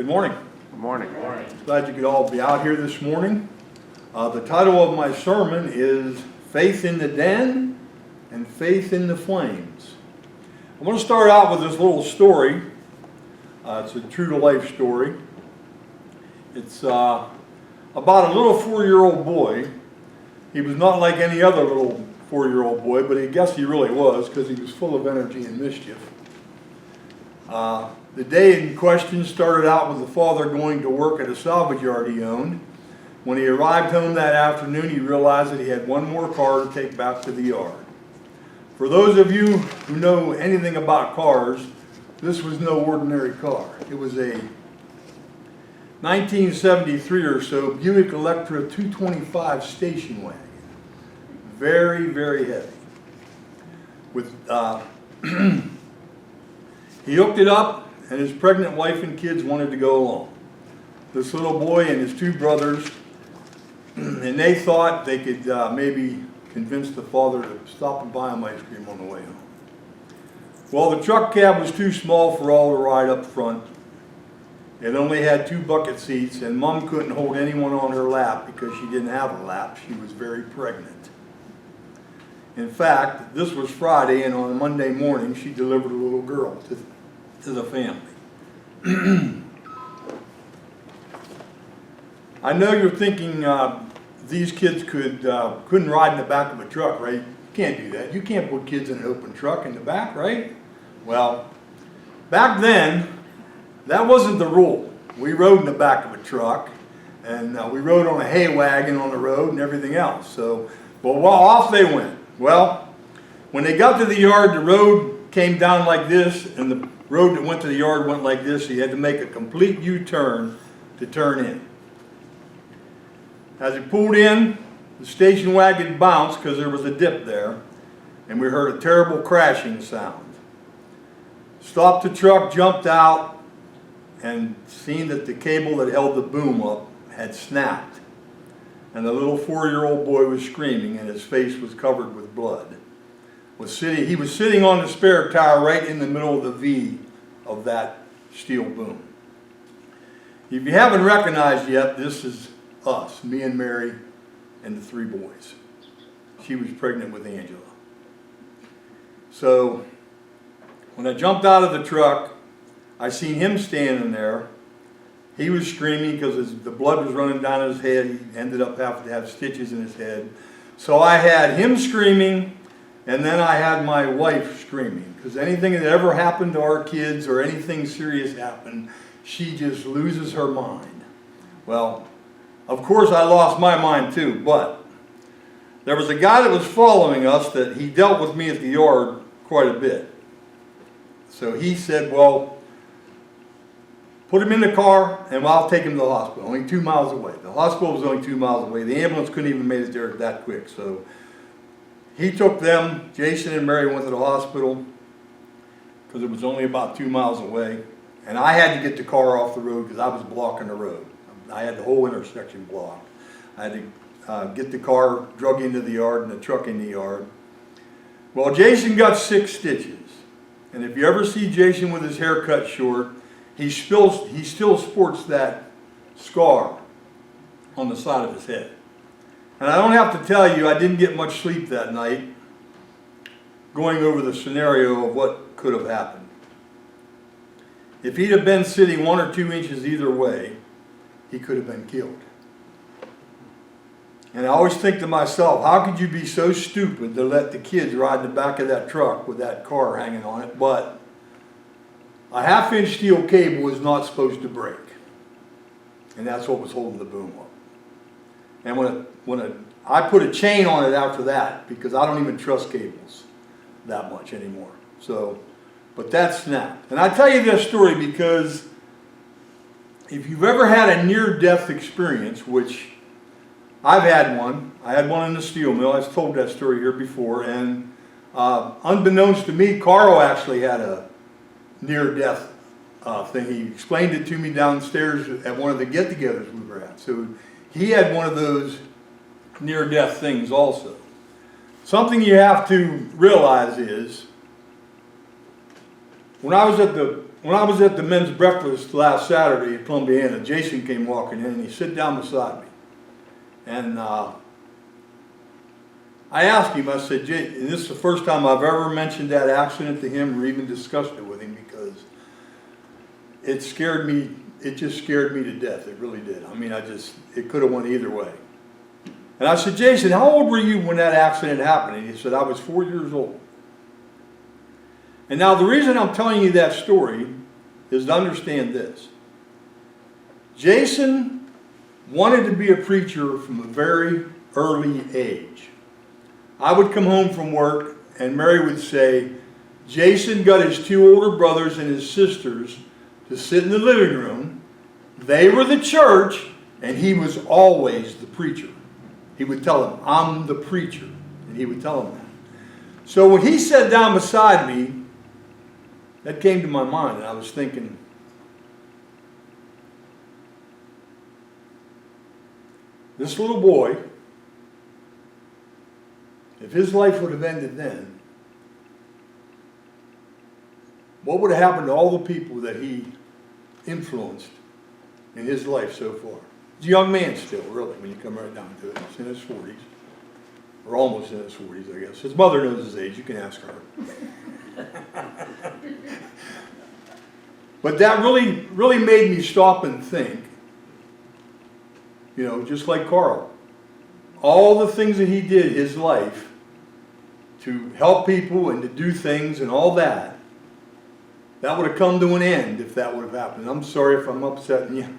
Good morning. Good morning. Good morning. Glad you could all be out here this morning. The title of my sermon is Faith in the Den and Faith in the Flames. I want to start out with this little story. It's a true-to-life story. It's about a little 4-year-old boy. He was not like any other little 4-year-old boy, but I guess he really was because he was full of energy and mischief. The day in question started out with the father going to work at a salvage yard he owned. When he arrived home that afternoon, he realized that he had one more car to take back to the yard. For those of you who know anything about cars, this was no ordinary car. It was a 1973 or so Buick Electra 225 station wagon. Very, very heavy. He hooked it up, and his pregnant wife and kids wanted to go along. This little boy and his two brothers, and they thought they could maybe convince the father to stop and buy him ice cream on the way home. Well, the truck cab was too small for all to ride up front. It only had 2 bucket seats, and Mom couldn't hold anyone on her lap because she didn't have a lap. She was very pregnant. In fact, this was Friday, and on a Monday morning, she delivered a little girl to the family. I know you're thinking these kids couldn't ride in the back of a truck, right? You can't do that. You can't put kids in an open truck in the back, right? Well, back then, that wasn't the rule. We rode in the back of a truck, and we rode on a hay wagon on the road and everything else. So, well, off they went. Well, when they got to the yard, the road came down like this, and the road that went to the yard went like this, so you had to make a complete U-turn to turn in. As he pulled in, the station wagon bounced because there was a dip there, and we heard a terrible crashing sound. Stopped the truck, jumped out, and seen that the cable that held the boom up had snapped. And the little 4-year-old boy was screaming, and his face was covered with blood. He was sitting on the spare tire right in the middle of the V of that steel boom. If you haven't recognized yet, this is us, me and Mary and the 3 boys. She was pregnant with Angela. So when I jumped out of the truck, I seen him standing there. He was screaming because the blood was running down his head. He ended up having to have stitches in his head. So I had him screaming, and then I had my wife screaming. Because anything that ever happened to our kids or anything serious happened, she just loses her mind. Well, of course I lost my mind too, but there was a guy that was following us that he dealt with me at the yard quite a bit. So he said, well, put him in the car and I'll take him to the hospital, only 2 miles away. The hospital was only 2 miles away. The ambulance couldn't even make it there that quick. So he took them, Jason and Mary went to the hospital because it was only about 2 miles away. And I had to get the car off the road because I was blocking the road. I had the whole intersection blocked. I had to get the car drug into the yard and the truck in the yard. Well, Jason got 6 stitches. And if you ever see Jason with his hair cut short, he still sports that scar on the side of his head. And I don't have to tell you, I didn't get much sleep that night going over the scenario of what could have happened. If he'd have been sitting 1 or 2 inches either way, he could have been killed. And I always think to myself, how could you be so stupid to let the kids ride in the back of that truck with that car hanging on it? But a 1/2-inch steel cable is not supposed to break. And that's what was holding the boom up. And I put a chain on it after that because I don't even trust cables that much anymore. So, but that snapped. And I tell you this story because if you've ever had a near-death experience, which I've had one. I had one in the steel mill. I've told that story here before. And unbeknownst to me, Carl actually had a near-death thing. He explained it to me downstairs at one of the get-togethers we were at. So he had one of those near-death things also. Something you have to realize is, when I was at the when I was at the men's breakfast last Saturday at Columbiana, Jason came walking in and he sat down beside me. And I asked him, I said, and this is the first time I've ever mentioned that accident to him or even discussed it with him, because it scared me, it just scared me to death. It really did. I mean, it could have went either way. And I said, Jason, how old were you when that accident happened? And he said, I was 4 years old. And now the reason I'm telling you that story is to understand this. Jason wanted to be a preacher from a very early age. I would come home from work and Mary would say, Jason got his 2 older brothers and his sisters to sit in the living room. They were the church and he was always the preacher. He would tell them, I'm the preacher. And he would tell them that. So when he sat down beside me, that came to my mind, and I was thinking, this little boy, if his life would have ended then, what would have happened to all the people that he influenced in his life so far? He's a young man still, really, when you come right down to it. He's in his 40s, or almost in his 40s, I guess. His mother knows his age. You can ask her. But that really made me stop and think, you know, just like Carl. All the things that he did his life to help people and to do things and all that, that would have come to an end if that would have happened. I'm sorry if I'm upsetting you.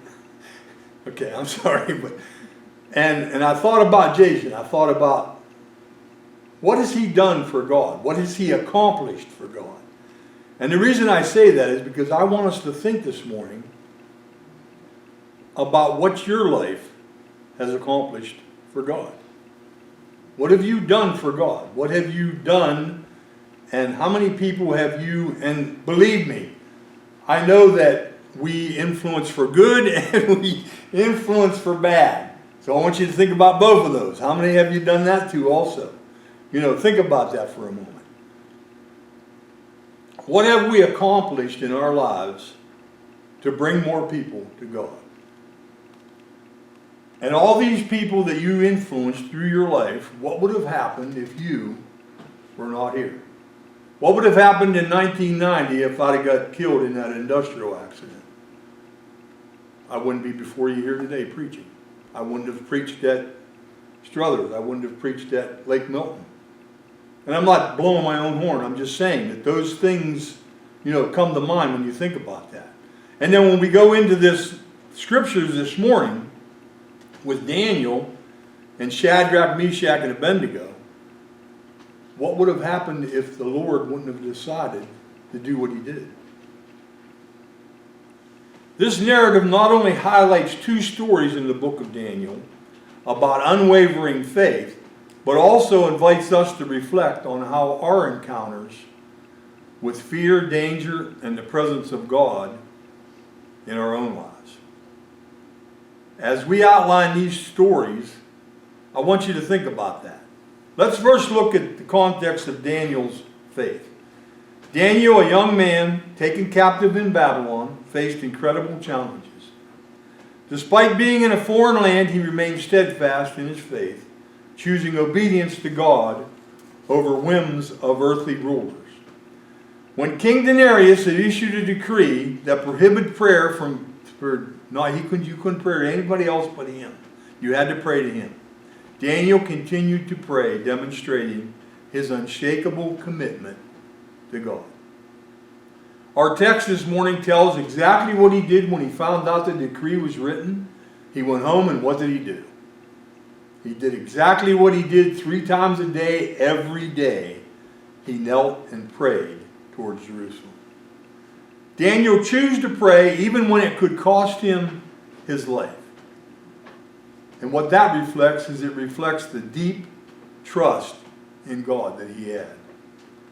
Okay, I'm sorry. And I thought about Jason. I thought about, what has he done for God? What has he accomplished for God? And the reason I say that is because I want us to think this morning about what your life has accomplished for God. What have you done for God? What have you done, and how many people have you, and believe me, I know that we influence for good and we influence for bad. So I want you to think about both of those. How many have you done that to also? You know, think about that for a moment. What have we accomplished in our lives to bring more people to God? And all these people that you influenced through your life, what would have happened if you were not here? What would have happened in 1990 if I'd have got killed in that industrial accident? I wouldn't be before you here today preaching. I wouldn't have preached at Struthers. I wouldn't have preached at Lake Milton. And I'm not blowing my own horn. I'm just saying that those things, you know, come to mind when you think about that. And then when we go into this scriptures this morning with Daniel and Shadrach, Meshach, and Abednego, what would have happened if the Lord wouldn't have decided to do what he did? This narrative not only highlights 2 stories in the book of Daniel about unwavering faith, but also invites us to reflect on how our encounters with fear, danger, and the presence of God in our own lives. As we outline these stories, I want you to think about that. Let's first look at the context of Daniel's faith. Daniel, a young man taken captive in Babylon, faced incredible challenges. Despite being in a foreign land, he remained steadfast in his faith, choosing obedience to God over whims of earthly rulers. When King Denarius had issued a decree that prohibited prayer you couldn't pray to anybody else but him. You had to pray to him. Daniel continued to pray, demonstrating his unshakable commitment to God. Our text this morning tells exactly what he did when he found out the decree was written. He went home, and what did he do? He did exactly what he did 3 times a day, every day. He knelt and prayed towards Jerusalem. Daniel chose to pray even when it could cost him his life. And what that reflects is it reflects the deep trust in God that he had.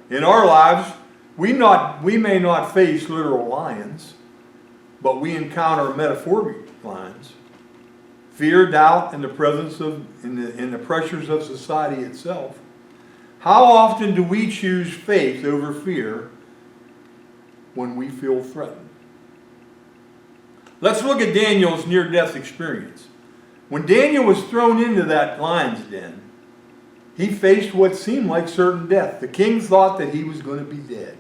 In our lives, we may not face literal lions, but we encounter metaphoric lions. Fear, doubt, and the presence of in the pressures of society itself. How often do we choose faith over fear when we feel threatened. Let's look at Daniel's near-death experience. When Daniel was thrown into that lion's den, he faced what seemed like certain death. The king thought that he was going to be dead.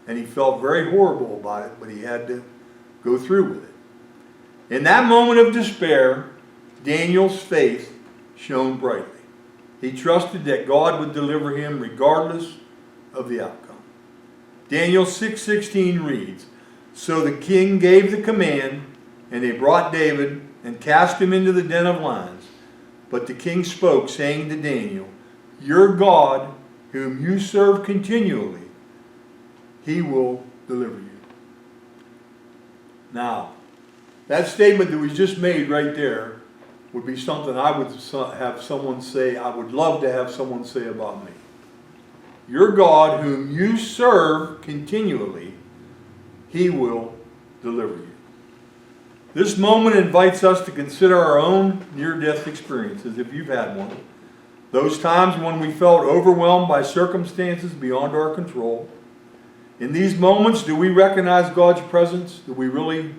And he felt very horrible about it, but he had to go through with it. In that moment of despair, Daniel's faith shone brightly. He trusted that God would deliver him regardless of the outcome. Daniel 6:16 reads, "So the king gave the command, and they brought David and cast him into the den of lions. But the king spoke, saying to Daniel, 'Your God, whom you serve continually, he will deliver you.'" Now, that statement that was just made right there would be something I would have someone say, I would love to have someone say about me. Your God, whom you serve continually, he will deliver you. This moment invites us to consider our own near-death experiences, if you've had one. Those times when we felt overwhelmed by circumstances beyond our control. In these moments, do we recognize God's presence? Do we really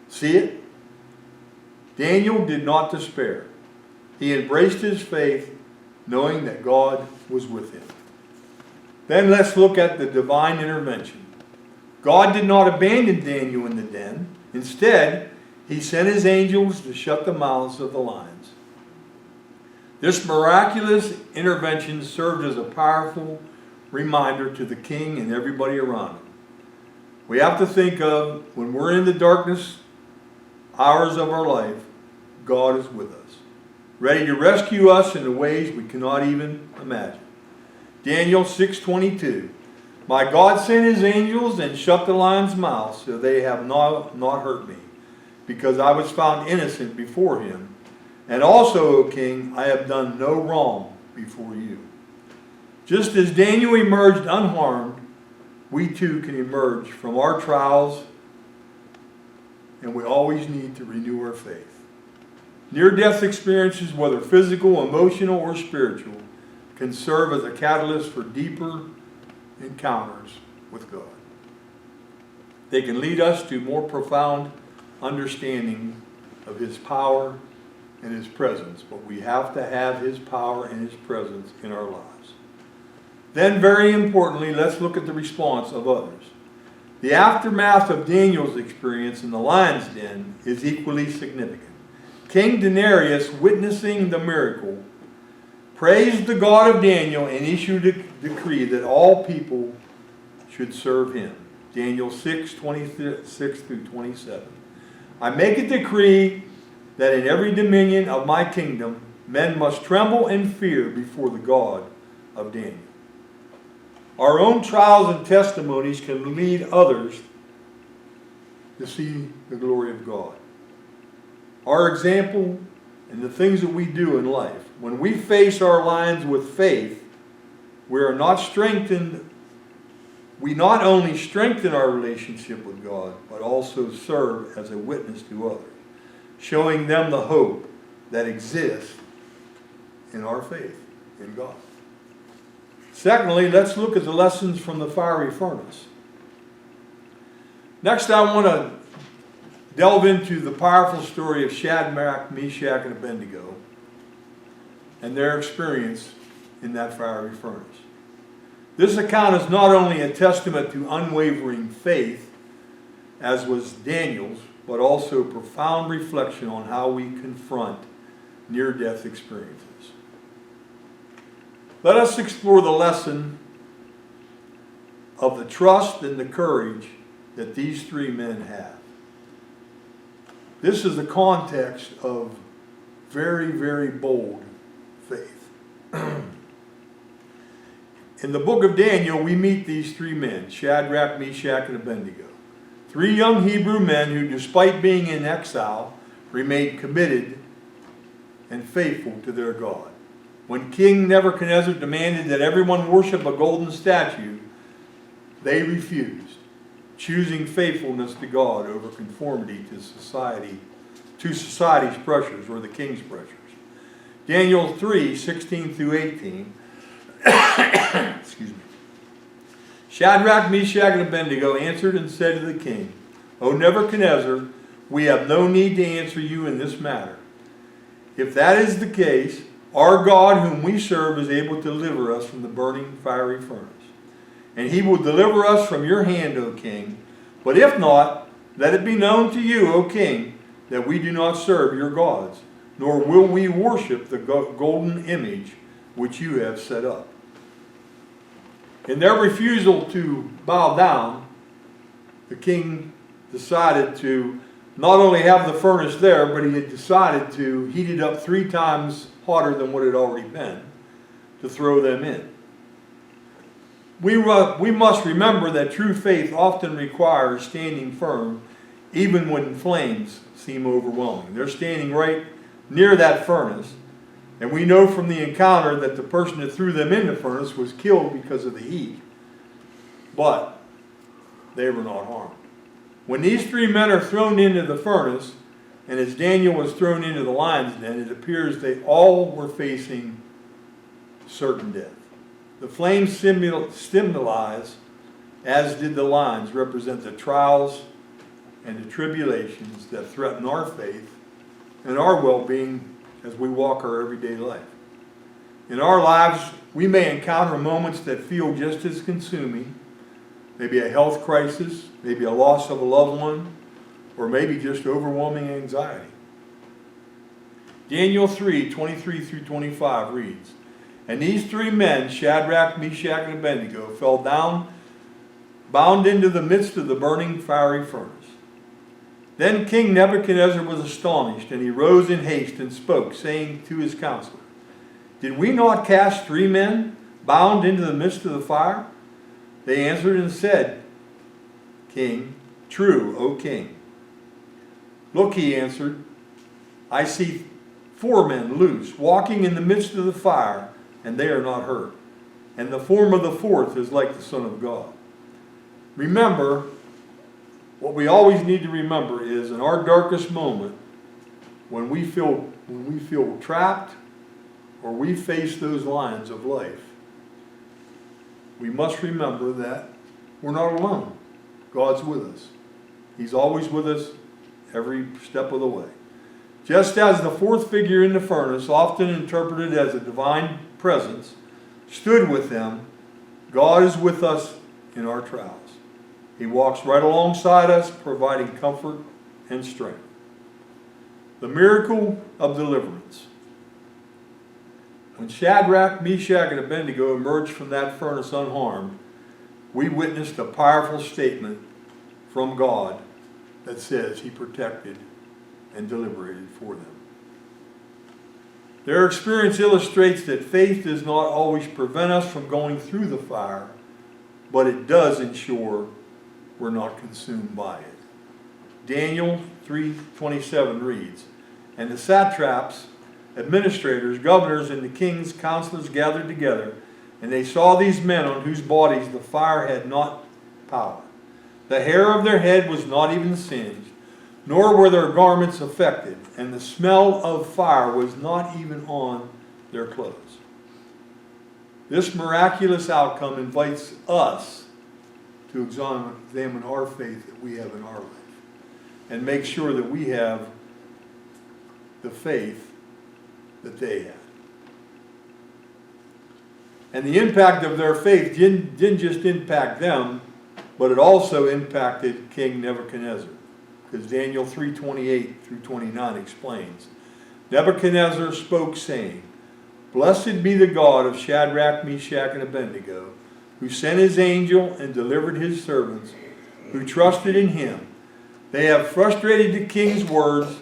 see it? Daniel did not despair. He embraced his faith, knowing that God was with him. Then let's look at the divine intervention. God did not abandon Daniel in the den. Instead, he sent his angels to shut the mouths of the lions. This miraculous intervention served as a powerful reminder to the king and everybody around him. We have to think of when we're in the darkness hours of our life, God is with us, ready to rescue us in the ways we cannot even imagine. Daniel 6:22, "My God sent his angels and shut the lions' mouths, so they have not hurt me, because I was found innocent before him. And also, O king, I have done no wrong before you." Just as Daniel emerged unharmed, we too can emerge from our trials, and we always need to renew our faith. Near-death experiences, whether physical, emotional, or spiritual, can serve as a catalyst for deeper encounters with God. They can lead us to more profound understanding of his power and his presence, but we have to have his power and his presence in our lives. Then, very importantly, let's look at the response of others. The aftermath of Daniel's experience in the lion's den is equally significant. King Darius, witnessing the miracle, praised the God of Daniel and issued a decree that all people should serve him. Daniel 6:26 through 27. "I make a decree that in every dominion of my kingdom men must tremble and fear before the God of Daniel." Our own trials and testimonies can lead others to see the glory of God. Our example and the things that we do in life, when we face our lions with faith, we not only strengthen our relationship with God, but also serve as a witness to others, showing them the hope that exists in our faith in God. Secondly, let's look at the lessons from the fiery furnace. Next, I want to delve into the powerful story of Shadrach, Meshach, and Abednego and their experience in that fiery furnace. This account is not only a testament to unwavering faith, as was Daniel's, but also profound reflection on how we confront near-death experiences. Let us explore the lesson of the trust and the courage that these three men have. This is the context of very, very bold faith. In the book of Daniel, we meet these three men, Shadrach, Meshach, and Abednego. Three young Hebrew men who, despite being in exile, remained committed and faithful to their God. When King Nebuchadnezzar demanded that everyone worship a golden statue, they refused, choosing faithfulness to God over conformity to society's pressures or the king's pressures. Daniel 3:16 through 18 excuse me, Shadrach, Meshach, and Abednego answered and said to the king, O Nebuchadnezzar, we have no need to answer you in this matter. If that is the case, our God whom we serve is able to deliver us from the burning fiery furnace. And he will deliver us from your hand, O king. But if not, let it be known to you, O king, that we do not serve your gods, nor will we worship the golden image which you have set up. In their refusal to bow down, the king decided to not only have the furnace there, but he had decided to heat it up 3 times hotter than what it had already been to throw them in. We must remember that true faith often requires standing firm even when flames seem overwhelming. They're standing right near that furnace, and we know from the encounter that the person that threw them in the furnace was killed because of the heat. But they were not harmed. When these 3 men are thrown into the furnace, and as Daniel was thrown into the lion's den, it appears they all were facing certain death. The flames symbolize, as did the lions, represent the trials and the tribulations that threaten our faith and our well-being as we walk our everyday life. In our lives, we may encounter moments that feel just as consuming, maybe a health crisis, maybe a loss of a loved one, or maybe just overwhelming anxiety. Daniel 3:23-25 reads, And these 3 men, Shadrach, Meshach, and Abednego, fell down, bound into the midst of the burning fiery furnace. Then King Nebuchadnezzar was astonished, and he rose in haste and spoke, saying to his counselor, Did we not cast 3 men bound into the midst of the fire? They answered and said, King, true, O king. Look, he answered, I see 4 men loose, walking in the midst of the fire, and they are not hurt. And the form of the 4th is like the Son of God. Remember, what we always need to remember is in our darkest moment, when we feel trapped or we face those lions of life, we must remember that we're not alone. God's with us. He's always with us every step of the way. Just as the 4th figure in the furnace, often interpreted as a divine presence, stood with them, God is with us in our trials. He walks right alongside us, providing comfort and strength. The miracle of deliverance. When Shadrach, Meshach, and Abednego emerged from that furnace unharmed, we witnessed a powerful statement from God that says He protected and deliberated for them. Their experience illustrates that faith does not always prevent us from going through the fire, but it does ensure we're not consumed by it. Daniel 3:27 reads, And the satraps, administrators, governors, and the king's counselors gathered together, and they saw these men on whose bodies the fire had not power. The hair of their head was not even singed, nor were their garments affected, and the smell of fire was not even on their clothes. This miraculous outcome invites us to examine our faith that we have in our life and make sure that we have the faith that they had. And the impact of their faith didn't just impact them, but it also impacted King Nebuchadnezzar. Because Daniel 3:28-29 explains, Nebuchadnezzar spoke, saying, Blessed be the God of Shadrach, Meshach, and Abednego, who sent his angel and delivered his servants, who trusted in him. They have frustrated the king's words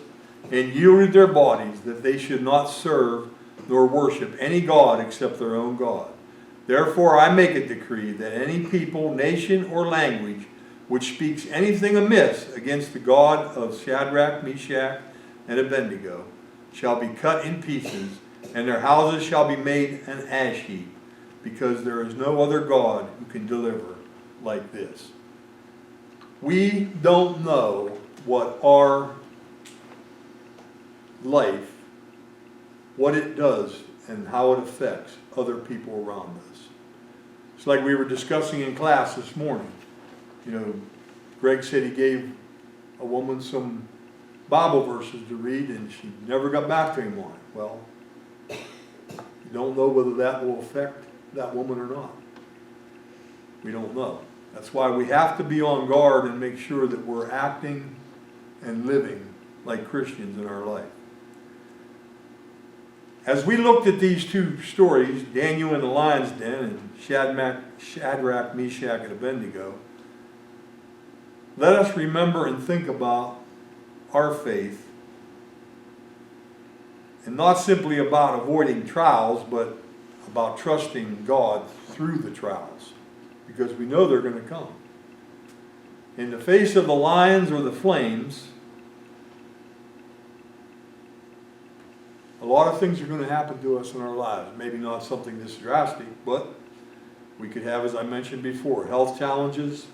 and yielded their bodies, that they should not serve nor worship any god except their own God. Therefore I make a decree that any people, nation, or language which speaks anything amiss against the God of Shadrach, Meshach, and Abednego shall be cut in pieces, and their houses shall be made an ash heap, because there is no other God who can deliver like this. We don't know what our life, what it does, and how it affects other people around us. It's like we were discussing in class this morning. You know, Greg said he gave a woman some Bible verses to read and she never got back to him on it. Well, you don't know whether that will affect that woman or not. We don't know. That's why we have to be on guard and make sure that we're acting and living like Christians in our life. As we looked at these two stories, Daniel in the lion's den and Shadrach, Meshach, and Abednego, let us remember and think about our faith, and not simply about avoiding trials, but about trusting God through the trials, because we know they're going to come. In the face of the lions or the flames, a lot of things are going to happen to us in our lives. Maybe not something this drastic, but we could have, as I mentioned before, health challenges.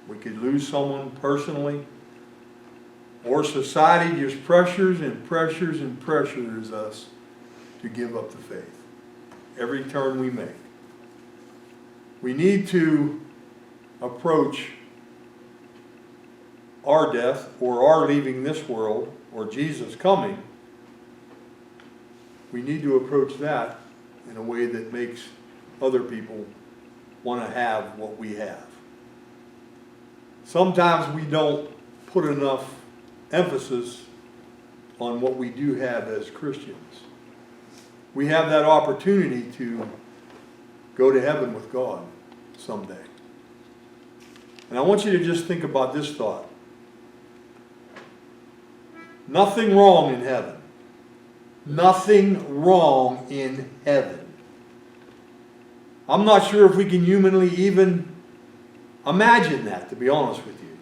We could lose someone personally. Or society just pressures and pressures and pressures us to give up the faith every turn we make. We need to approach our death or our leaving this world or Jesus coming. We need to approach that in a way that makes other people want to have what we have. Sometimes we don't put enough emphasis on what we do have as Christians. We have that opportunity to go to heaven with God someday. And I want you to just think about this thought. Nothing wrong in heaven. Nothing wrong in heaven. I'm not sure if we can humanly even imagine that, to be honest with you.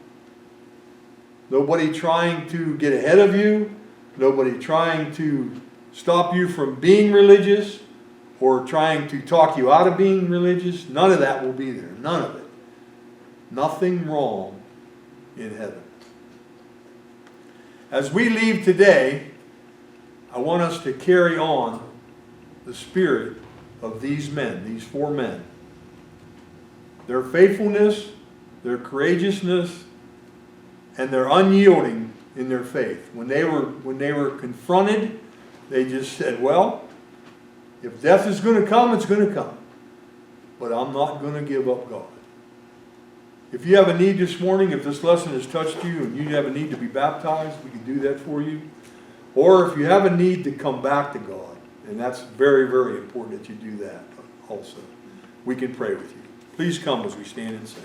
Nobody trying to get ahead of you. Nobody trying to stop you from being religious or trying to talk you out of being religious. None of that will be there. None of it. Nothing wrong in heaven. As we leave today, I want us to carry on the spirit of these men, these four men. Their faithfulness, their courageousness, and their unyielding in their faith. When they were confronted, they just said, well, if death is going to come, it's going to come. But I'm not going to give up God. If you have a need this morning, if this lesson has touched you and you have a need to be baptized, we can do that for you. Or if you have a need to come back to God, and that's very, very important that you do that also, we can pray with you. Please come as we stand and sing.